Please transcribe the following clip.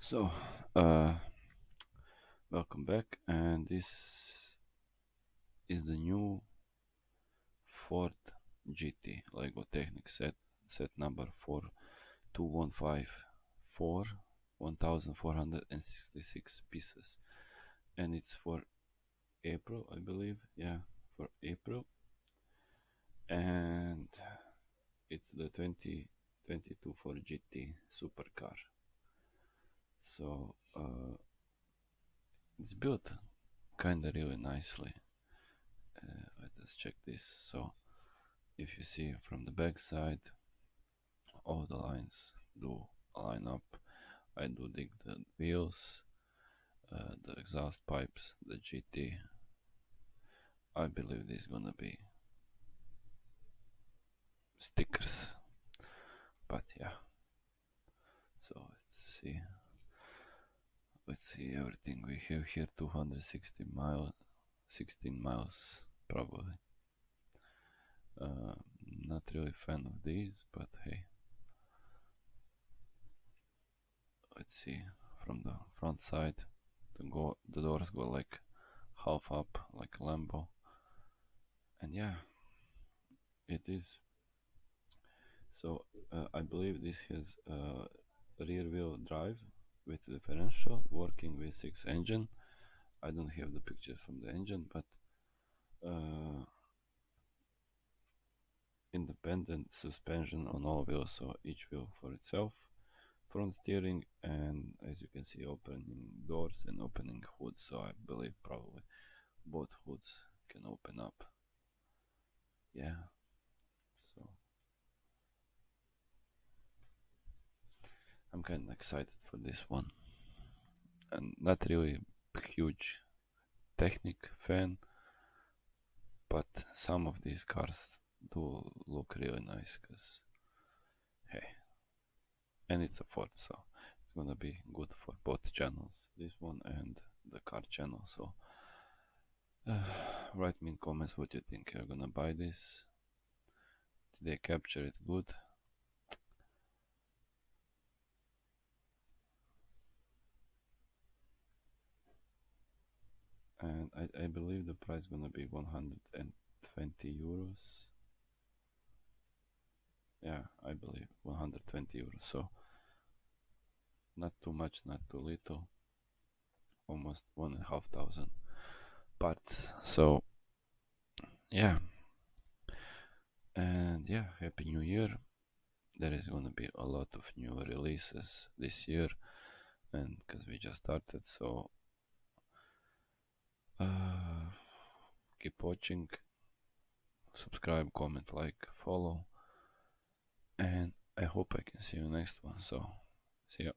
So, uh, welcome back, and this is the new Ford GT LEGO Technic set number 42154, 1466 pieces, and it's for April, I believe. Yeah, for April, and it's the 2022 Ford GT supercar. So, it's built kinda really nicely. Let us check this. So if you see from the back side, all the lines do line up. I do dig the wheels, the exhaust pipes, the GT. I believe this is gonna be stickers, but yeah. So let's see everything we have here. 260 miles, 16 miles probably. Not really fan of these, but hey. Let's see from the front side. The doors go like half up, like a Lambo, and yeah, it is. So I believe this has rear wheel drive with differential, working V6 engine. I don't have the pictures from the engine, but uh, independent suspension on all wheels, so each wheel for itself. Front steering, and as you can see, opening doors and opening hoods. So I believe probably both hoods can open up. Yeah, so I'm kind of excited for this one, and not really huge Technic fan, but some of these cars do look really nice, cause hey, and it's a Ford, so it's gonna be good for both channels, this one and the car channel. So write me in comments what you think. You're gonna buy this? Did they capture it good? And I believe the price gonna be 120 euros. Yeah, I believe 120 euros. So not too much, not too little. Almost 1,500 parts. So yeah, and yeah, happy new year. There is gonna be a lot of new releases this year, and because we just started, so keep watching, subscribe, comment, like, follow, and I hope I can see you next one. So see ya.